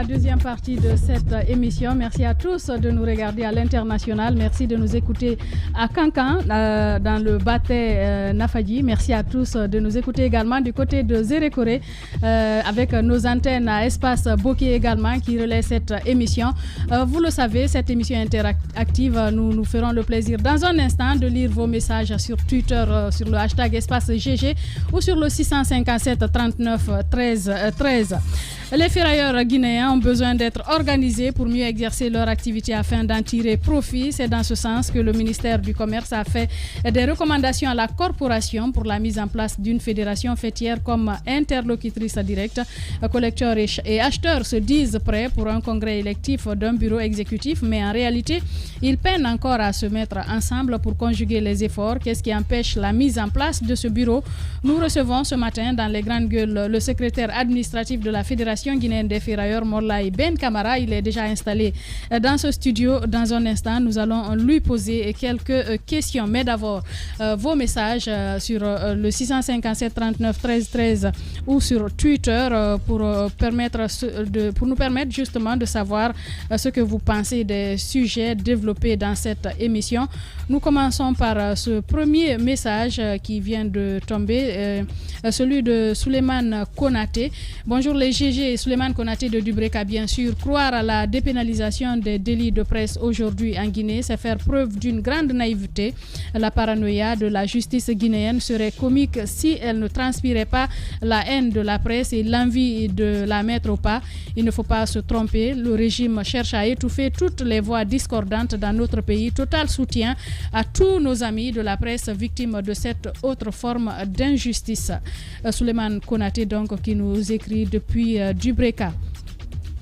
la deuxième partie de cette émission. Merci à tous de nous regarder à l'international. Merci de nous écouter à Kankan, dans le Baté Nafadji. Merci à tous de nous écouter également du côté de Zérékoré, avec nos antennes à Espace Boké également qui relaient cette émission. Vous le savez, cette émission interactive, nous ferons le plaisir dans un instant de lire vos messages sur Twitter, sur le hashtag Espace GG ou sur le 657 39 13 13. Les ferrailleurs guinéens ont besoin d'être organisés pour mieux exercer leur activité afin d'en tirer profit. C'est dans ce sens que le ministère du Commerce a fait des recommandations à la corporation pour la mise en place d'une fédération faîtière comme interlocutrice directe. Collecteurs et acheteurs se disent prêts pour un congrès électif d'un bureau exécutif, mais en réalité, ils peinent encore à se mettre ensemble pour conjuguer les efforts. Qu'est-ce qui empêche la mise en place de ce bureau? Nous recevons ce matin dans les grandes gueules le secrétaire administratif de la Fédération guinéenne des ferrailleurs, Morlaye Ben Camara. Il est déjà installé dans ce studio. Dans un instant, nous allons lui poser quelques questions. Mais d'abord, vos messages sur le 657 39 13 13 ou sur Twitter pour nous permettre justement de savoir ce que vous pensez des sujets développés dans cette émission. Nous commençons par ce premier message qui vient de tomber, celui de Souleymane Konaté. Bonjour les GG et Souleymane Konaté de Dubreka. Bien sûr, croire à la dépénalisation des délits de presse aujourd'hui en Guinée, c'est faire preuve d'une grande naïveté. La paranoïa de la justice guinéenne serait comique si elle ne transpirait pas la haine de la presse et l'envie de la mettre au pas. Il ne faut pas se tromper, le régime cherche à étouffer toutes les voix discordantes dans notre pays. Total soutien à tous nos amis de la presse victimes de cette autre forme d'injustice. Souleymane Konaté donc qui nous écrit depuis Dubreka.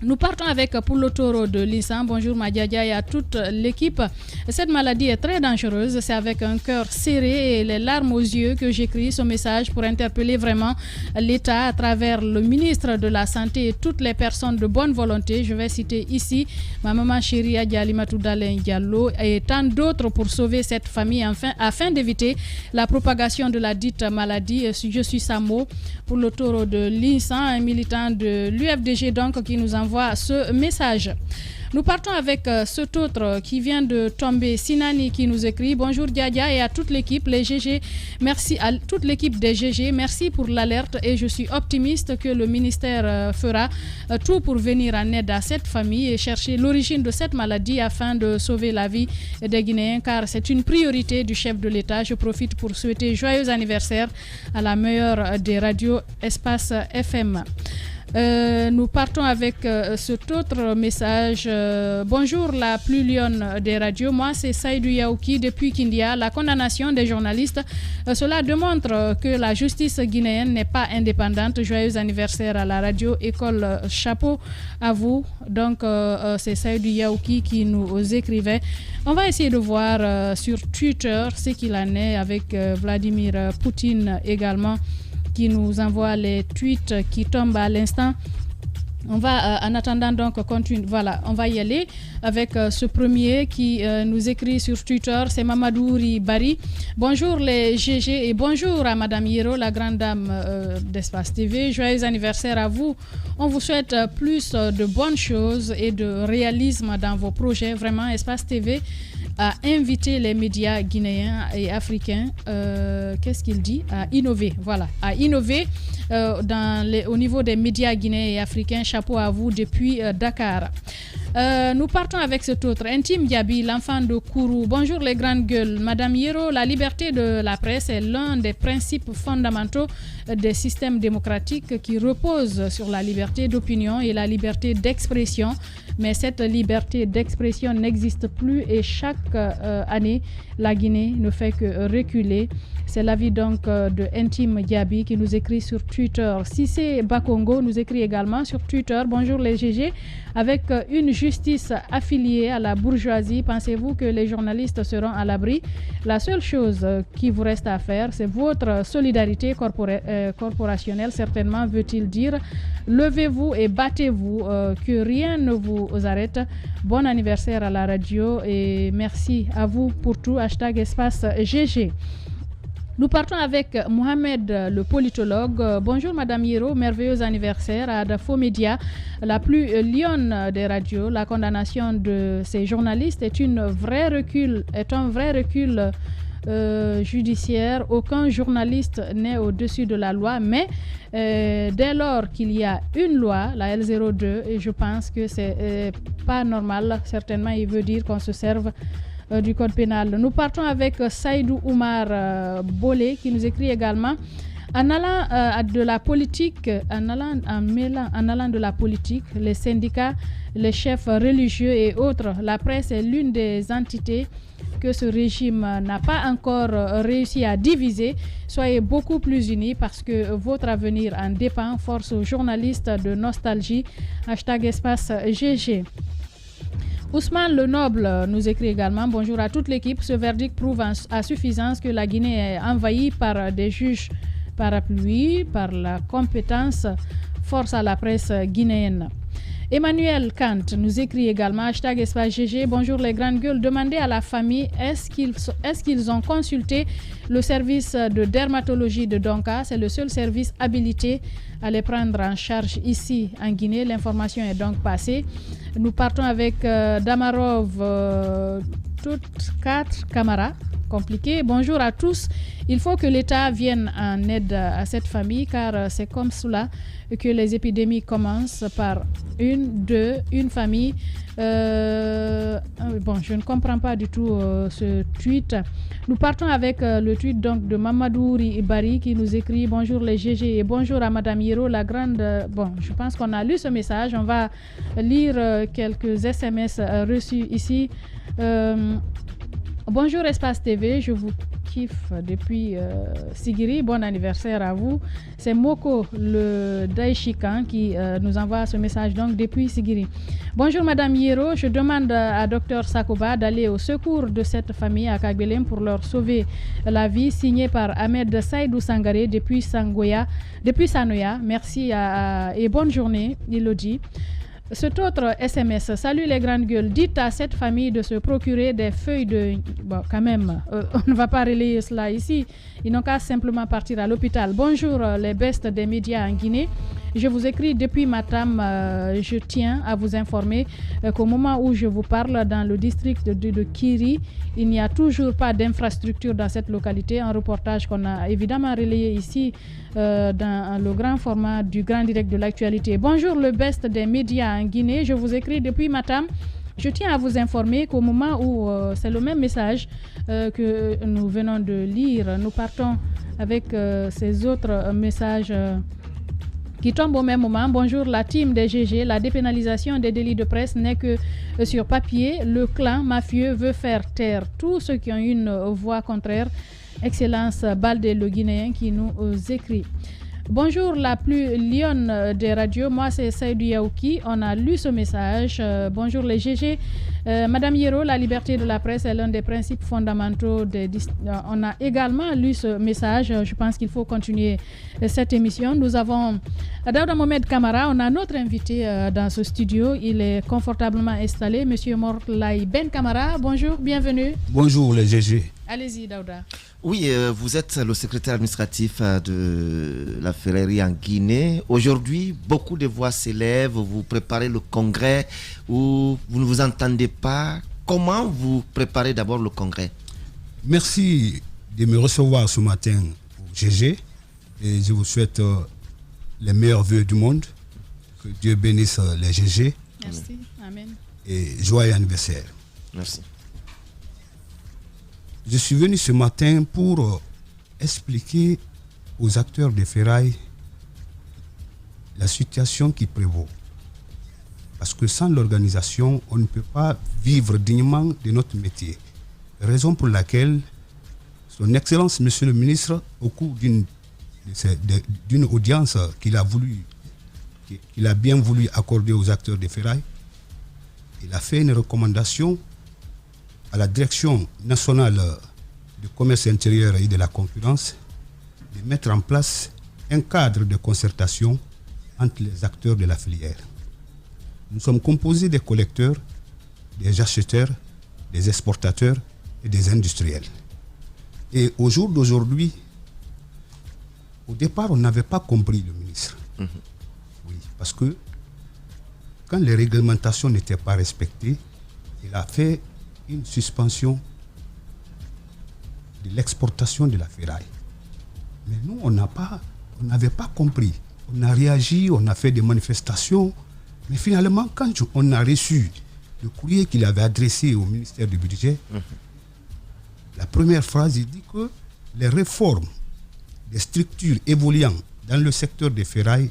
Nous partons avec Poulo Toro de Lissan. Bonjour Madiadia et à toute l'équipe. Cette maladie est très dangereuse. C'est avec un cœur serré et les larmes aux yeux que j'écris ce message pour interpeller vraiment l'État à travers le ministre de la Santé et toutes les personnes de bonne volonté. Je vais citer ici ma maman chérie Adialimatou Dalen Diallo et tant d'autres pour sauver cette famille afin d'éviter la propagation de la dite maladie. Je suis Samo Poulo Toro de Lissan, un militant de l'UFDG donc qui nous envoie ce message. Nous partons avec cet autre qui vient de tomber, Sinani qui nous écrit: bonjour Diadia et à toute l'équipe, les GG. Merci à toute l'équipe des GG. Merci pour l'alerte et je suis optimiste que le ministère fera tout pour venir en aide à cette famille et chercher l'origine de cette maladie afin de sauver la vie des Guinéens car c'est une priorité du chef de l'État. Je profite pour souhaiter joyeux anniversaire à la meilleure des radios Espace FM. Nous partons avec cet autre message. Bonjour la plus lionne des radios. Moi c'est Saïdou Yaouki depuis Kindia. La condamnation des journalistes, cela démontre que la justice guinéenne n'est pas indépendante. Joyeux anniversaire à la radio École. Chapeau à vous. Donc c'est Saïdou Yaouki qui nous écrivait. On va essayer de voir sur Twitter ce qu'il en est avec Vladimir Poutine également, qui nous envoie les tweets qui tombent à l'instant. On va, en attendant donc, continuer. Voilà, on va y aller avec ce premier qui nous écrit sur Twitter. C'est Mamadouri Bari. Bonjour les GG et bonjour à Madame Hiro, la grande dame d'Espace TV. Joyeux anniversaire à vous. On vous souhaite plus de bonnes choses et de réalisme dans vos projets. Vraiment, Espace TV a invité les médias guinéens et africains, qu'est-ce qu'il dit? À innover, voilà, à innover au niveau des médias guinéens et africains. Chapeau à vous depuis Dakar. Nous partons avec cet autre, Intime Diaby, l'enfant de Kourou. Bonjour les grandes gueules. Madame Hiro, la liberté de la presse est l'un des principes fondamentaux des systèmes démocratiques qui reposent sur la liberté d'opinion et la liberté d'expression. Mais cette liberté d'expression n'existe plus et chaque année, la Guinée ne fait que reculer. C'est l'avis donc de Intime Diaby qui nous écrit sur Twitter. Cissé Bakongo nous écrit également sur Twitter. Bonjour les GG. Avec une justice affiliée à la bourgeoisie, pensez-vous que les journalistes seront à l'abri? La seule chose qui vous reste à faire, c'est votre solidarité corporationnelle, certainement veut-il dire. Levez-vous et battez-vous, que rien ne vous arrête. Bon anniversaire à la radio et merci à vous pour tout. Hashtag Espace GG. Nous partons avec Mohamed, le politologue. Bonjour Madame Hiro, merveilleux anniversaire à Dafo Média, la plus lionne des radios. La condamnation de ces journalistes est un vrai recul judiciaire. Aucun journaliste n'est au-dessus de la loi, mais dès lors qu'il y a une loi, la L02, et je pense que c'est pas normal. Certainement, il veut dire qu'on se serve du code pénal. Nous partons avec Saïdou Oumar Bolé qui nous écrit également. En allant de la politique, en allant de la politique, les syndicats, les chefs religieux et autres, la presse est l'une des entités que ce régime n'a pas encore réussi à diviser. Soyez beaucoup plus unis parce que votre avenir en dépend. Force aux journalistes de nostalgie. #espace GG. Ousmane Le Noble nous écrit également. Bonjour à toute l'équipe. Ce verdict prouve à suffisance que la Guinée est envahie par des juges parapluies, par la compétence. Force à la presse guinéenne. Emmanuel Kant nous écrit également, #espace GG, bonjour les grandes gueules, demandez à la famille est-ce qu'ils ont consulté le service de dermatologie de Donka, c'est le seul service habilité à les prendre en charge ici en Guinée, l'information est donc passée. Nous partons avec Damarov, toutes 4 camarades. Compliqué. Bonjour à tous. Il faut que l'État vienne en aide à cette famille car c'est comme cela que les épidémies commencent par une famille. Je ne comprends pas du tout ce tweet. Nous partons avec le tweet donc de Mamadouri Ibari qui nous écrit bonjour les GG et bonjour à Madame Hiro, la grande. Je pense qu'on a lu ce message. On va lire quelques SMS reçus ici. Bonjour Espace TV, je vous kiffe depuis Sigiri, bon anniversaire à vous. C'est Moko le Daishikan qui nous envoie ce message donc depuis Sigiri. Bonjour Madame Hiro, je demande à Dr Sakoba d'aller au secours de cette famille à Kagbelem pour leur sauver la vie, signé par Ahmed Saïdou Sangaré depuis Sanoya. Merci et bonne journée, il le dit. Cet autre SMS, salut les grandes gueules, dites à cette famille de se procurer des feuilles de... Bon, quand même, on ne va pas relayer cela ici. Ils n'ont qu'à simplement partir à l'hôpital. Bonjour les bestes des médias en Guinée. Je vous écris depuis Matam. Je tiens à vous informer qu'au moment où je vous parle, dans le district de Kiri, il n'y a toujours pas d'infrastructure dans cette localité. Un reportage qu'on a évidemment relayé ici dans le grand format du grand direct de l'actualité. Bonjour le best des médias en Guinée. Je vous écris depuis Matam. Je tiens à vous informer qu'au moment où c'est le même message que nous venons de lire, nous partons avec ces autres messages qui tombent au même moment. Bonjour la team des GG. La dépénalisation des délits de presse n'est que sur papier. Le clan mafieux veut faire taire tous ceux qui ont une voix contraire. Excellence Baldé le Guinéen qui nous écrit. Bonjour la plus lionne des radios, moi c'est Saïdou Yaouki, on a lu ce message. Bonjour les GG. Madame Hiro, la liberté de la presse est l'un des principes fondamentaux. On a également lu ce message, je pense qu'il faut continuer cette émission. Nous avons Daouda Mohamed Kamara, on a notre invité dans ce studio, il est confortablement installé, Monsieur Morlaï Ben Kamara, bonjour, bienvenue. Bonjour les GG. Allez-y Daouda. Oui, vous êtes le secrétaire administratif de la Ferrerie en Guinée. Aujourd'hui, beaucoup de voix s'élèvent, vous préparez le congrès ou vous ne vous entendez pas. Comment vous préparez d'abord le congrès? Merci de me recevoir ce matin au GG et je vous souhaite les meilleurs vœux du monde. Que Dieu bénisse les GG. Merci, amen. Et joyeux anniversaire. Merci. Je suis venu ce matin pour expliquer aux acteurs de ferraille la situation qui prévaut. Parce que sans l'organisation, on ne peut pas vivre dignement de notre métier. Raison pour laquelle Son Excellence, Monsieur le Ministre, au cours d'une audience qu'il a bien voulu accorder aux acteurs de ferraille, il a fait une recommandation à la Direction nationale du commerce intérieur et de la concurrence de mettre en place un cadre de concertation entre les acteurs de la filière. Nous sommes composés des collecteurs, des acheteurs, des exportateurs et des industriels. Et au jour d'aujourd'hui, Au départ, on n'avait pas compris le ministre. Oui, parce que quand les réglementations n'étaient pas respectées, il a fait une suspension de l'exportation de la ferraille. Mais nous, on n'avait pas compris. On a réagi, on a fait des manifestations. Mais finalement, quand on a reçu le courrier qu'il avait adressé au ministère du Budget, la première phrase, il dit que les réformes des structures évoluant dans le secteur des ferrailles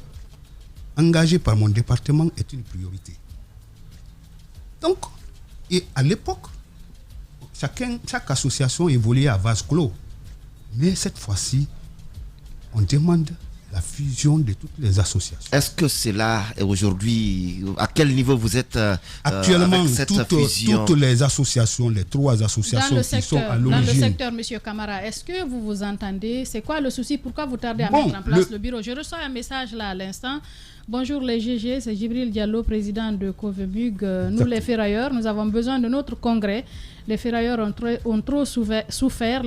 engagées par mon département est une priorité. Donc, et à l'époque, chaque association évoluait à vase clos. Mais cette fois-ci, on demande la fusion de toutes les associations. Est-ce que c'est là, aujourd'hui, à quel niveau vous êtes actuellement, avec cette fusion? toutes les associations, les 3 associations qui sont à l'origine. Dans le secteur, M. Camara, est-ce que vous vous entendez? C'est quoi le souci? Pourquoi vous tardez à mettre en place le bureau? Je reçois un message là à l'instant. Bonjour les GG, c'est Djibril Diallo, président de Covemug. Nous les ferrailleurs, nous avons besoin de notre congrès. Les ferrailleurs ont trop souffert.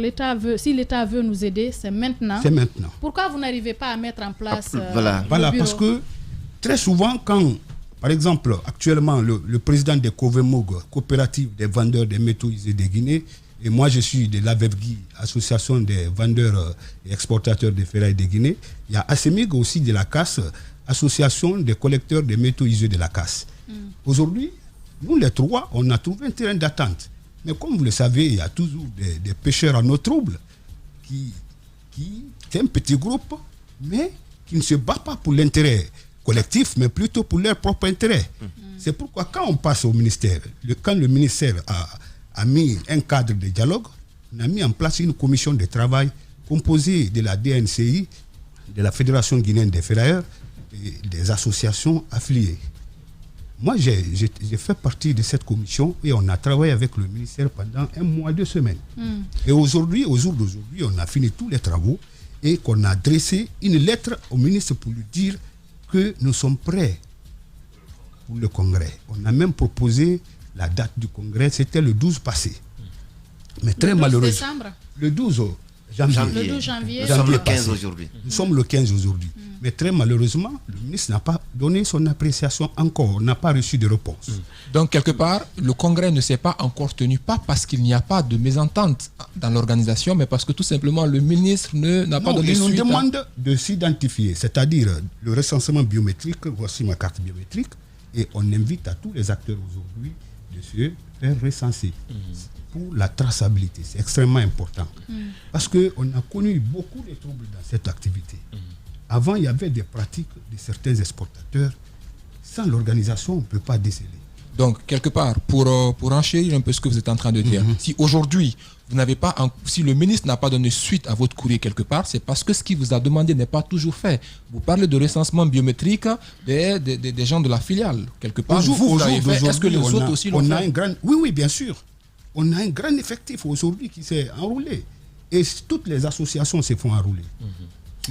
Si l'État veut nous aider, c'est maintenant. C'est maintenant. Pourquoi vous n'arrivez pas à mettre en place Voilà, parce que très souvent, quand, par exemple, actuellement, le président de Covemug, coopérative des vendeurs des métaux usés de Guinée, et moi je suis de l'AVEVGI, association des vendeurs et exportateurs de ferraille de Guinée, il y a ASEMIG aussi de la CAS, association des collecteurs de métaux usés de la CAS. Aujourd'hui, nous les 3, on a trouvé un terrain d'attente. Mais comme vous le savez, il y a toujours des pêcheurs en eau trouble qui c'est un petit groupe, mais qui ne se bat pas pour l'intérêt collectif, mais plutôt pour leur propre intérêt. C'est pourquoi quand on passe au ministère, quand le ministère a mis un cadre de dialogue, on a mis en place une commission de travail composée de la DNCI, de la Fédération guinéenne des ferrailleurs, et des associations affiliées. Moi, j'ai fait partie de cette commission et on a travaillé avec le ministère pendant 1 mois, 2 semaines. Et aujourd'hui, au jour d'aujourd'hui, on a fini tous les travaux et qu'on a adressé une lettre au ministre pour lui dire que nous sommes prêts pour le congrès. On a même proposé la date du congrès, c'était le 12 passé. Mais très malheureusement. Décembre. Le 12 janvier. Le 12 janvier. Nous sommes le 15 aujourd'hui. Nous sommes le 15 aujourd'hui. Mais très malheureusement, le ministre n'a pas donné son appréciation encore. On n'a pas reçu de réponse. Donc, quelque part, le congrès ne s'est pas encore tenu, pas parce qu'il n'y a pas de mésentente dans l'organisation, mais parce que tout simplement, le ministre n'a pas donné suite. Il nous demande de s'identifier, c'est-à-dire le recensement biométrique, voici ma carte biométrique, et on invite à tous les acteurs aujourd'hui de se faire recenser. Pour la traçabilité, c'est extrêmement important. Parce qu'on a connu beaucoup de troubles dans cette activité. Avant, il y avait des pratiques de certains exportateurs. Sans l'organisation, on ne peut pas déceler. Donc, quelque part, pour enchérir un peu ce que vous êtes en train de dire, si aujourd'hui, si le ministre n'a pas donné suite à votre courrier quelque part, c'est parce que ce qu'il vous a demandé n'est pas toujours fait. Vous parlez de recensement biométrique des gens de la filiale. Quelque part, vous l'avez fait. Est-ce que les autres aussi l'ont fait? Oui, bien sûr. On a un grand effectif aujourd'hui qui s'est enrôlé. Et toutes les associations se font enrôler.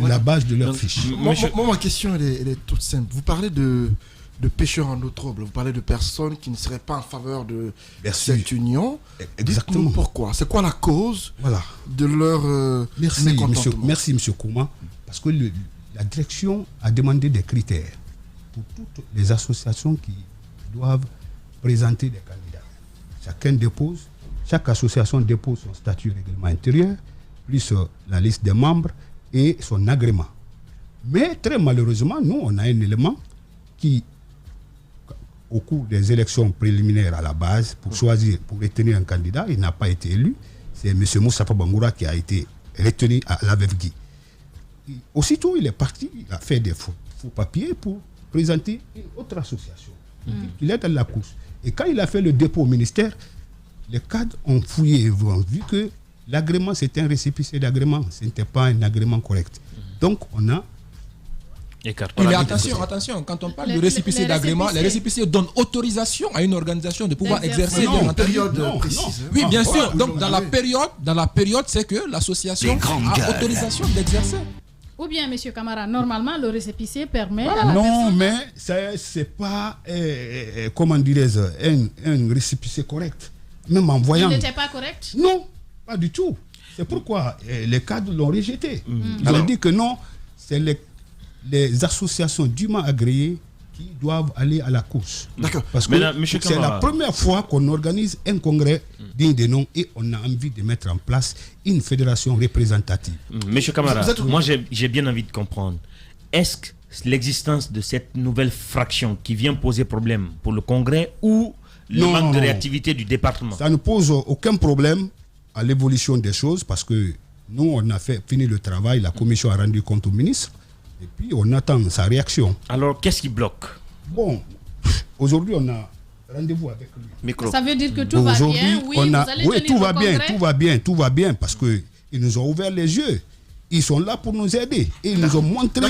La base de leur fiche. Moi, ma question, elle est toute simple. Vous parlez de pêcheurs en eau trouble. Vous parlez de personnes qui ne seraient pas en faveur de cette union. Exactement. Dites-nous pourquoi. C'est quoi la cause de leur mécontentement? Merci, M. Kouma. Parce que la direction a demandé des critères pour toutes les associations qui doivent présenter des candidats. Chaque association dépose son statut règlement intérieur, plus la liste des membres et son agrément. Mais très malheureusement, nous, on a un élément qui, au cours des élections préliminaires à la base, pour retenir un candidat, il n'a pas été élu. C'est M. Moussa Bangoura qui a été retenu à l'AVEVGI. Aussitôt, il est parti, il a fait des faux papiers pour présenter une autre association. Il est dans la course. Et quand il a fait le dépôt au ministère, les cadres ont fouillé et ont vu que l'agrément, c'était un récépissé d'agrément. Ce n'était pas un agrément correct. Donc, on a... Mais attention, quand on parle de récépissé d'agrément, les récépissés donnent autorisation à une organisation de pouvoir exercer une période précise. Oui, bien sûr. Donc, dans la période, c'est que l'association a autorisation d'exercer. Ou bien, M. Camara, normalement, le récépissé permet à la personne... Non, mais ce n'est pas, comment dirais-je, un récépissé correct. Même en voyant... Il n'était pas correct? Non, pas du tout. C'est pourquoi les cadres l'ont rejeté. Ils ont dit que non, c'est les associations dûment agréées qui doivent aller à la course. D'accord. Parce que c'est la première fois qu'on organise un congrès digne de nom et on a envie de mettre en place une fédération représentative. Monsieur Camara, moi j'ai bien envie de comprendre. Est-ce que l'existence de cette nouvelle fraction qui vient poser problème pour le congrès ou le manque de réactivité du département? Ça ne pose aucun problème à l'évolution des choses parce que nous, on a fini le travail, la commission a rendu compte au ministre et puis on attend sa réaction. Alors, qu'est-ce qui bloque? Bon, aujourd'hui, on a rendez-vous avec lui. Micro. Ça veut dire que tout va bien? Oui, vous allez tenir tout va bien parce qu'ils nous ont ouvert les yeux. Ils sont là pour nous aider et ils nous ont montré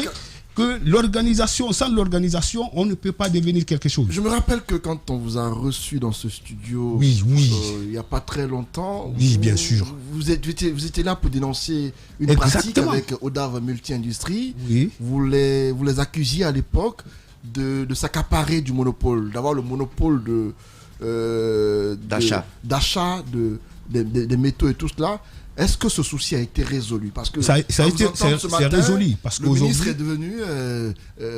que l'organisation, sans l'organisation, on ne peut pas devenir quelque chose. Je me rappelle que quand on vous a reçu dans ce studio, il n'y a pas très longtemps, bien sûr. Vous étiez là pour dénoncer une pratique avec Odav Multi-Industrie. Oui. Vous les accusiez à l'époque de s'accaparer du monopole, d'avoir le monopole d'achat des métaux et tout cela. Est-ce que ce souci a été résolu? Parce que ça a été résolu parce le ministre est devenu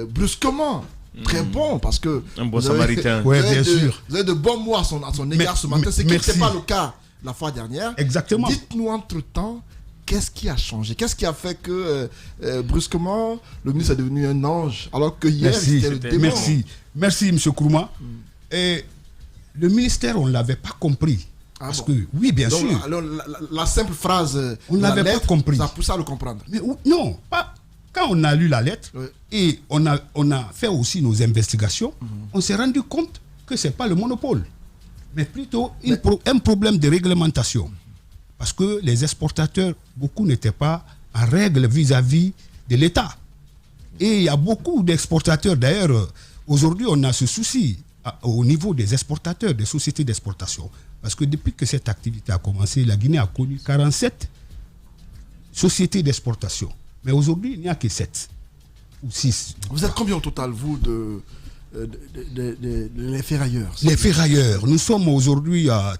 brusquement très bon parce que un bon samaritain. Oui, bien sûr. Vous avez de bons mots à son égard ce matin, ce qui n'était pas le cas la fois dernière. Exactement. Dites-nous entre-temps, qu'est-ce qui a changé? Qu'est-ce qui a fait que brusquement le ministre est devenu un ange alors que hier c'était le démon? Merci M. Kourouma. Et le ministère, on ne l'avait pas compris. Parce que, oui, bien sûr. Alors, la simple phrase, on n'avait pas compris. Ça pousse à le comprendre. Mais non, pas. Quand on a lu la lettre et on a fait aussi nos investigations, on s'est rendu compte que ce n'est pas le monopole, mais plutôt un problème de réglementation. Parce que les exportateurs, beaucoup n'étaient pas en règle vis-à-vis de l'État. Et il y a beaucoup d'exportateurs, d'ailleurs, aujourd'hui on a ce souci au niveau des exportateurs, des sociétés d'exportation. Parce que depuis que cette activité a commencé, la Guinée a connu 47 sociétés d'exportation. Mais aujourd'hui, il n'y a que 7 ou 6. Vous êtes combien au total, vous, les ferrailleurs? Les ferrailleurs, nous sommes aujourd'hui à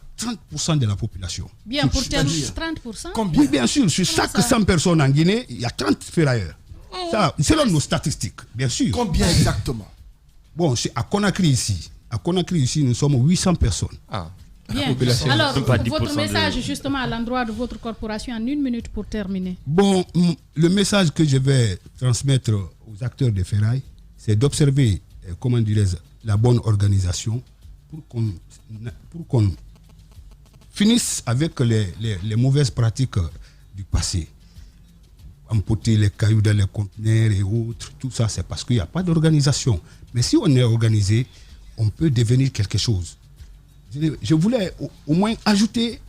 30% de la population. Bien, pour terminer, 30%? Combien? Oui, bien sûr. Sur chaque 100 personnes en Guinée, il y a 30 ferrailleurs. Ça, selon nos statistiques, bien sûr. Combien exactement? Bon, c'est à Conakry ici. À Conakry ici, nous sommes 800 personnes. Bien. Alors, votre message justement à l'endroit de votre corporation en 1 minute pour terminer. Bon, le message que je vais transmettre aux acteurs des ferrailles, c'est d'observer, comment dirais-je, la bonne organisation pour qu'on finisse avec les mauvaises pratiques du passé. Emporter les cailloux dans les conteneurs et autres, tout ça, c'est parce qu'il n'y a pas d'organisation. Mais si on est organisé, on peut devenir quelque chose. Je voulais au moins ajouter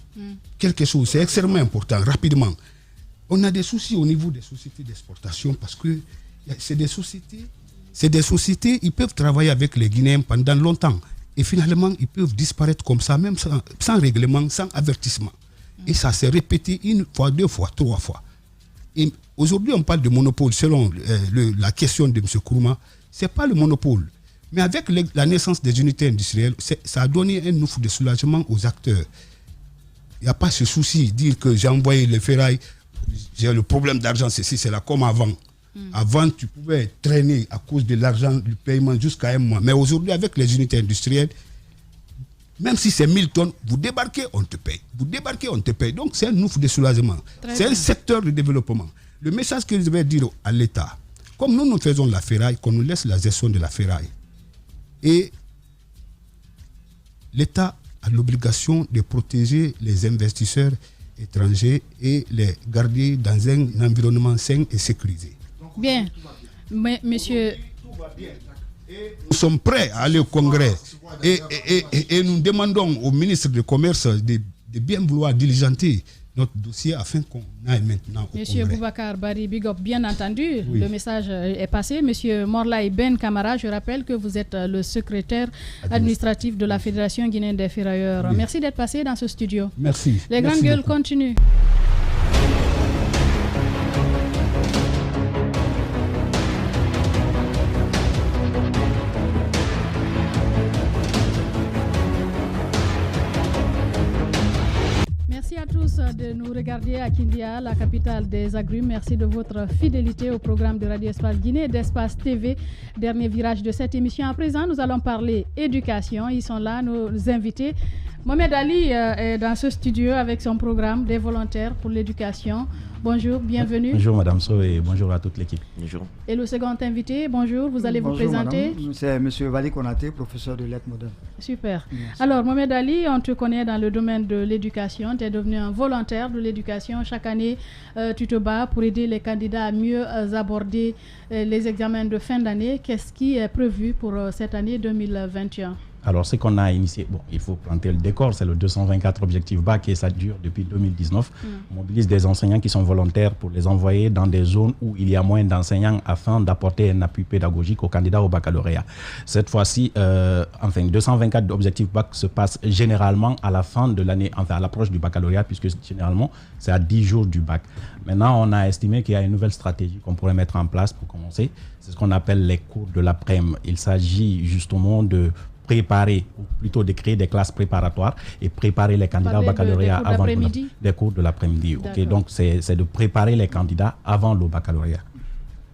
quelque chose, c'est extrêmement important, rapidement. On a des soucis au niveau des sociétés d'exportation parce que c'est des sociétés, ils peuvent travailler avec les Guinéens pendant longtemps et finalement ils peuvent disparaître comme ça, même sans règlement, sans avertissement. Et ça s'est répété 1 fois, 2 fois, 3 fois. Et aujourd'hui, on parle de monopole selon la question de M. Kourouma. Ce n'est pas le monopole. Mais avec la naissance des unités industrielles, ça a donné un ouf de soulagement aux acteurs. Il n'y a pas ce souci, dire que j'ai envoyé les ferrailles, j'ai le problème d'argent, c'est là comme avant. Avant, tu pouvais traîner à cause de l'argent, du paiement jusqu'à 1 mois. Mais aujourd'hui, avec les unités industrielles, même si c'est 1000 tonnes, vous débarquez, on te paye. Vous débarquez, on te paye. Donc c'est un ouf de soulagement. C'est un secteur de développement. Le message que je vais dire à l'État, comme nous faisons la ferraille, qu'on nous laisse la gestion de la ferraille. Et l'État a l'obligation de protéger les investisseurs étrangers et les garder dans un environnement sain et sécurisé. Bien. Mais, monsieur... Nous sommes prêts à aller au Congrès et nous demandons au ministre du Commerce de bien vouloir diligenter notre dossier afin qu'on aille maintenant au Monsieur Congrès. Boubacar Bari Bigop, bien entendu, le message est passé. Monsieur Morlaye Ben Camara, je rappelle que vous êtes le secrétaire administratif de la Fédération guinéenne des ferrailleurs. Oui. Merci d'être passé dans ce studio. Merci. Les grandes gueules continuent. Merci à tous de nous regarder à Kindia, la capitale des agrumes. Merci de votre fidélité au programme de Radio Espace Guinée, d'Espace TV. Dernier virage de cette émission. À présent, nous allons parler éducation. Ils sont là, nos invités. Mohamed Ali est dans ce studio avec son programme des volontaires pour l'éducation. Bonjour, bienvenue. Bonjour Madame So et bonjour à toute l'équipe. Bonjour. Et le second invité, bonjour, vous allez vous présenter. Madame. C'est M. Wali Konaté, professeur de lettres modernes. Super. Merci. Alors Mohamed Ali, on te connaît dans le domaine de l'éducation. Tu es devenu un volontaire de l'éducation. Chaque année, tu te bats pour aider les candidats à mieux aborder les examens de fin d'année. Qu'est-ce qui est prévu pour cette année 2021 ? Alors, ce qu'on a initié, bon, il faut planter le décor, c'est le 224 objectifs bac et ça dure depuis 2019. On mobilise des enseignants qui sont volontaires pour les envoyer dans des zones où il y a moins d'enseignants afin d'apporter un appui pédagogique aux candidats au baccalauréat. Cette fois-ci, 224 objectifs bac se passent généralement à la fin de l'année, enfin à l'approche du baccalauréat, puisque généralement, c'est à 10 jours du bac. Maintenant, on a estimé qu'il y a une nouvelle stratégie qu'on pourrait mettre en place pour commencer. C'est ce qu'on appelle les cours de l'après-midi. Il s'agit justement de préparer, ou plutôt de créer des classes préparatoires et préparer les candidats au baccalauréat avant des cours de l'après-midi. Okay, donc, c'est de préparer les candidats avant le baccalauréat.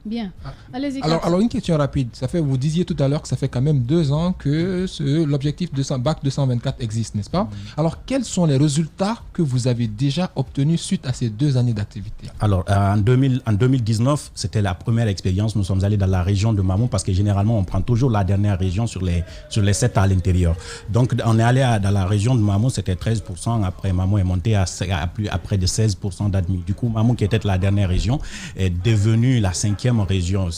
Bien. Allez-y. Alors, une question rapide. Vous disiez tout à l'heure que ça fait quand même 2 ans que l'objectif de bac 224 existe, n'est-ce pas? Alors, quels sont les résultats que vous avez déjà obtenus suite à ces 2 années d'activité? Alors, en 2019, c'était la première expérience. Nous sommes allés dans la région de Mamou parce que généralement, on prend toujours la dernière région sur les 7 à l'intérieur. Donc, on est allé dans la région de Mamou, c'était 13%. Après, Mamou est monté à près de 16% d'admis. Du coup, Mamou, qui était la dernière région, est devenue la 5e région.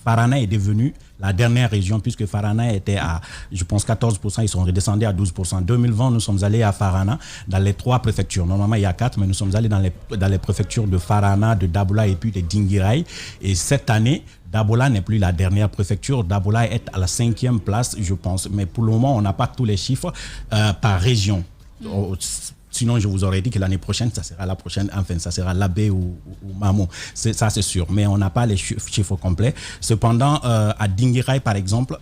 Farana est devenue la dernière région puisque Farana était à, je pense, 14%, ils sont redescendus à 12%. En 2020, nous sommes allés à Farana dans les 3 préfectures. Normalement, il y a 4, mais nous sommes allés dans les préfectures de Farana, de Dabola et puis de Dinguiraï. Et cette année, Dabola n'est plus la dernière préfecture. Dabola est à la 5e place, je pense. Mais pour le moment, on n'a pas tous les chiffres par région. Sinon, je vous aurais dit que l'année prochaine, ça sera la prochaine, enfin, ça sera Labé ou Mamou. Ça, c'est sûr. Mais on n'a pas les chiffres complets. Cependant, à Dinguiraï, par exemple,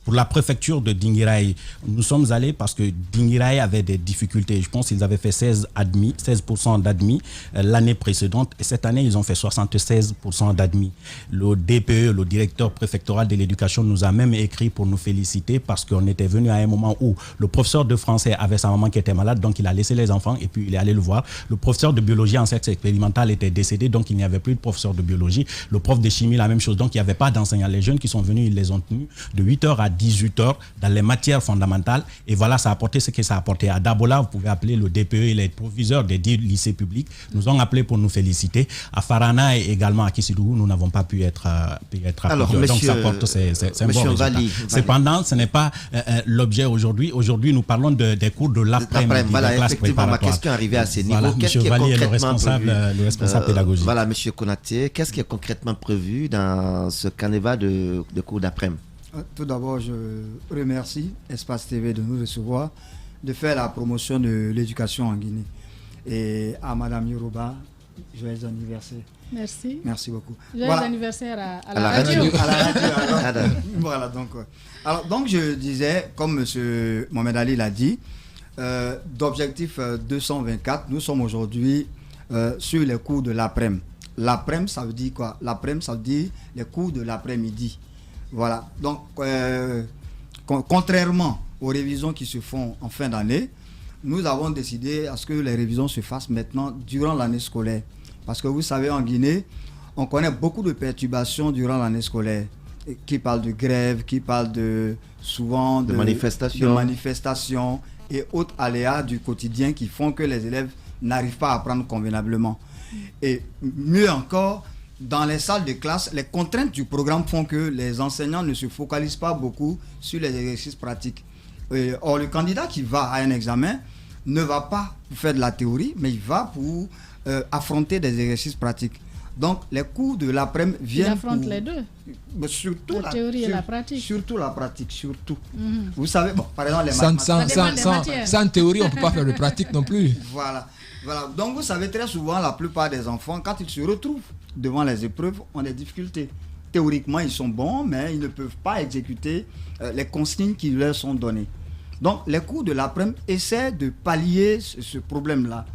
pour la préfecture de Dinguiraï, nous sommes allés parce que Dinguiraï avait des difficultés. Je pense qu'ils avaient fait 16% d'admis l'année précédente. Et cette année, ils ont fait 76% d'admis. Le DPE, le directeur préfectoral de l'éducation, nous a même écrit pour nous féliciter parce qu'on était venu à un moment où le professeur de français avait sa maman qui était malade, donc il a laissé les enfants et puis il est allé le voir. Le professeur de biologie en sexe expérimental était décédé, donc il n'y avait plus de professeur de biologie. Le prof de chimie, la même chose. Donc il n'y avait pas d'enseignants. Les jeunes qui sont venus, ils les ont tenus de 8h à 18h dans les matières fondamentales. Et voilà, ça a apporté ce que ça a apporté. À Dabola, vous pouvez appeler le DPE et les proviseurs des 10 lycées publics. Nous ont appelé pour nous féliciter. À Farana et également à Kissidougou, nous n'avons pas pu être Alors, donc ça porte c'est un bon résultat. Cependant, ce n'est pas l'objet aujourd'hui. Aujourd'hui, nous parlons des cours de l'après-midi, voilà, des classes effectivement, ma préparatoires. question est arrivée à ces niveaux. Voilà, Qu'est-ce M. qui est Vali est concrètement le responsable pédagogique. Voilà, M. Konaté, qu'est-ce qui est concrètement prévu dans ce canevas de cours d'après-midi? Tout d'abord, je remercie Espace TV de nous recevoir, de faire la promotion de l'éducation en Guinée. Et à Madame Yoruba, joyeux anniversaire. Merci. Merci beaucoup. Joyeux anniversaire à la la radio. À la radio. Voilà, donc je disais, comme M. Mohamed Ali l'a dit, d'objectif 224, nous sommes aujourd'hui sur les cours de l'après-midi. L'après-midi, ça veut dire quoi? L'après-midi, ça veut dire les cours de l'après-midi. Voilà, donc contrairement aux révisions qui se font en fin d'année, nous avons décidé à ce que les révisions se fassent maintenant durant l'année scolaire. Parce que vous savez, en Guinée, on connaît beaucoup de perturbations durant l'année scolaire, qui parlent de grève, qui parlent souvent de manifestations et autres aléas du quotidien qui font que les élèves n'arrivent pas à apprendre convenablement. Et mieux encore, dans les salles de classe, les contraintes du programme font que les enseignants ne se focalisent pas beaucoup sur les exercices pratiques. Or, le candidat qui va à un examen ne va pas pour faire de la théorie, mais il va pour affronter des exercices pratiques. Donc, les cours de l'après-midi viennent. Il affronte les deux. Surtout la théorie et la pratique. Surtout la pratique, surtout. Vous savez, bon, par exemple, les mathématiques. Sans théorie, on ne peut pas faire de pratique non plus. Voilà. Donc, vous savez, très souvent, la plupart des enfants, quand ils se retrouvent devant les épreuves, ont des difficultés. Théoriquement, ils sont bons, mais ils ne peuvent pas exécuter les consignes qui leur sont données. Donc, les cours de l'après-midi essaient de pallier ce problème-là.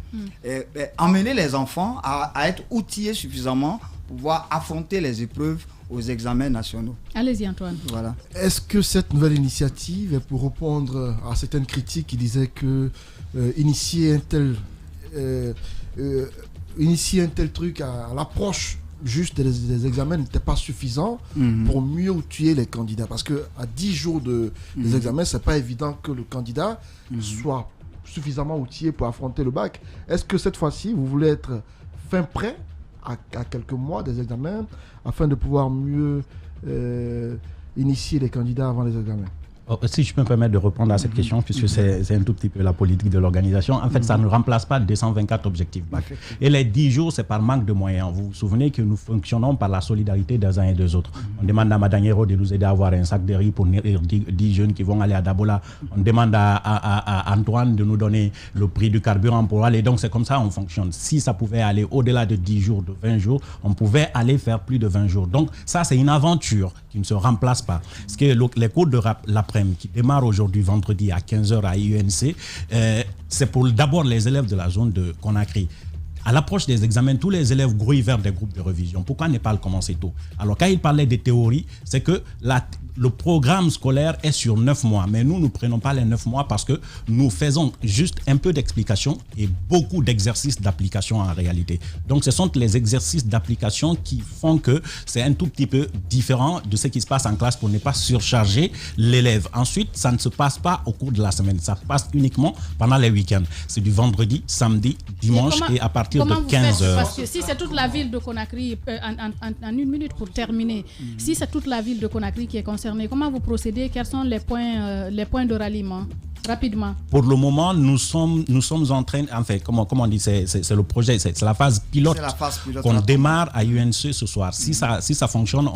Emmener les enfants à être outillés suffisamment pour pouvoir affronter les épreuves aux examens nationaux. Allez-y, Antoine. Voilà. Est-ce que cette nouvelle initiative est pour répondre à certaines critiques qui disaient que initier un tel truc à l'approche juste des examens n'était pas suffisant pour mieux outiller les candidats? Parce qu'à 10 jours des examens, ce n'est pas évident que le candidat soit suffisamment outillé pour affronter le bac. Est-ce que cette fois-ci, vous voulez être fin prêt à quelques mois des examens afin de pouvoir mieux initier les candidats avant les examens? Si je peux me permettre de répondre à cette question, puisque c'est un tout petit peu la politique de l'organisation, en fait, ça ne remplace pas 224 objectifs bac. Et les 10 jours, c'est par manque de moyens. Vous vous souvenez que nous fonctionnons par la solidarité des uns et des autres. On demande à Madaniero de nous aider à avoir un sac de riz pour 10 jeunes qui vont aller à Dabola. On demande à Antoine de nous donner le prix du carburant pour aller. Donc, c'est comme ça on fonctionne. Si ça pouvait aller au-delà de 10 jours, de 20 jours, on pouvait aller faire plus de 20 jours. Donc, ça, c'est une aventure qui ne se remplace pas. Parce que les cours de l'après-midi qui démarre aujourd'hui vendredi à 15h à UNC, c'est pour d'abord les élèves de la zone de Conakry. À l'approche des examens, tous les élèves grouillent vers des groupes de révision. Pourquoi ne pas le commencer tôt? Alors, quand il parlait de théorie, c'est que le programme scolaire est sur 9 mois. Mais nous ne prenons pas les 9 mois parce que nous faisons juste un peu d'explication et beaucoup d'exercices d'application en réalité. Donc, ce sont les exercices d'application qui font que c'est un tout petit peu différent de ce qui se passe en classe pour ne pas surcharger l'élève. Ensuite, ça ne se passe pas au cours de la semaine. Ça se passe uniquement pendant les week-ends. C'est du vendredi, samedi, dimanche et à partir de 15h. Parce que si c'est toute la ville de Conakry, en une minute pour terminer, si c'est toute la ville de Conakry qui est concernée, comment vous procédez? Quels sont les points de ralliement? Rapidement. Pour le moment, nous sommes en train, enfin, comment on dit, c'est le projet, c'est la phase pilote, qu'on démarre à UNC ce soir. Si ça fonctionne,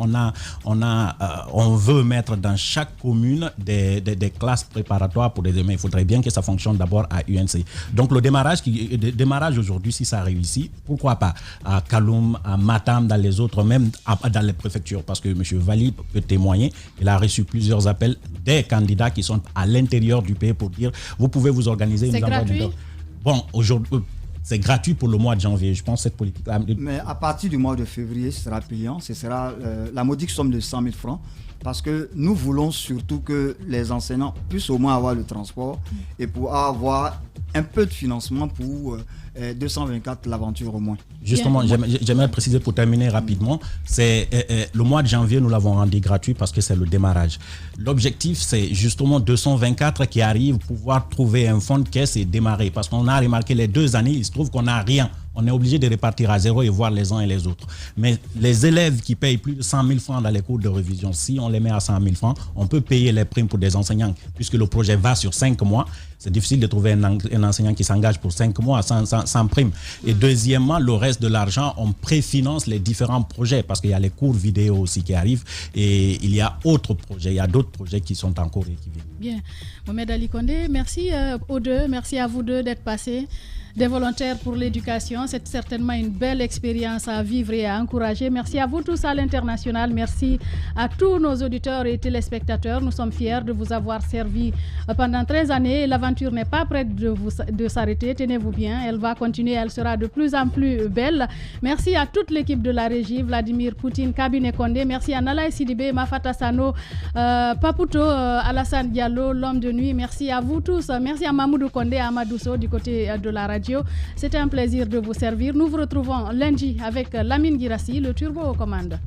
on veut mettre dans chaque commune des classes préparatoires pour les demain. Il faudrait bien que ça fonctionne d'abord à UNC. Donc le démarrage aujourd'hui, si ça réussit, pourquoi pas à Kaloum, à Matam, dans les autres, même dans les préfectures, parce que M. Valli peut témoigner, il a reçu plusieurs appels des candidats qui sont à l'intérieur du pays pour dire, vous pouvez vous organiser. C'est gratuit? Bon, aujourd'hui, c'est gratuit pour le mois de janvier. Je pense cette politique-là. Mais à partir du mois de février, ce sera payant. Ce sera la modique somme de 100 000 francs. Parce que nous voulons surtout que les enseignants puissent au moins avoir le transport et pour avoir un peu de financement pour 224 l'aventure au moins. Justement, j'aimerais préciser pour terminer rapidement, c'est le mois de janvier, nous l'avons rendu gratuit parce que c'est le démarrage. L'objectif, c'est justement 224 qui arrivent, pouvoir trouver un fonds de caisse et démarrer. Parce qu'on a remarqué les 2 années, il se trouve qu'on n'a rien. On est obligé de répartir à zéro et voir les uns et les autres. Mais les élèves qui payent plus de 100 000 francs dans les cours de révision, si on les met à 100 000 francs, on peut payer les primes pour des enseignants. Puisque le projet va sur 5 mois, c'est difficile de trouver un enseignant qui s'engage pour 5 mois sans prime. Et deuxièmement, le reste de l'argent, on préfinance les différents projets parce qu'il y a les cours vidéo aussi qui arrivent et il y a autres projets, il y a d'autres projets qui sont en cours et qui viennent. Bien. Mohamed Ali Condé, merci aux deux, merci à vous deux d'être passés. Des volontaires pour l'éducation, c'est certainement une belle expérience à vivre et à encourager. Merci à vous tous à l'international. Merci à tous nos auditeurs et téléspectateurs. Nous sommes fiers de vous avoir servi pendant 13 années. L'aventure n'est pas prête de s'arrêter. Tenez-vous bien, elle va continuer. Elle sera de plus en plus belle. Merci à toute l'équipe de la régie, Vladimir Poutine, Kabine Condé. Merci à Nalaï Sidibé, Mafata Sano, Paputo, Alassane Diallo, l'homme de nuit. Merci à vous tous. Merci à Mamoudou Condé, à Amadousso du côté de la radio. C'était un plaisir de vous servir. Nous vous retrouvons lundi avec Lamine Girassi, le turbo aux commandes.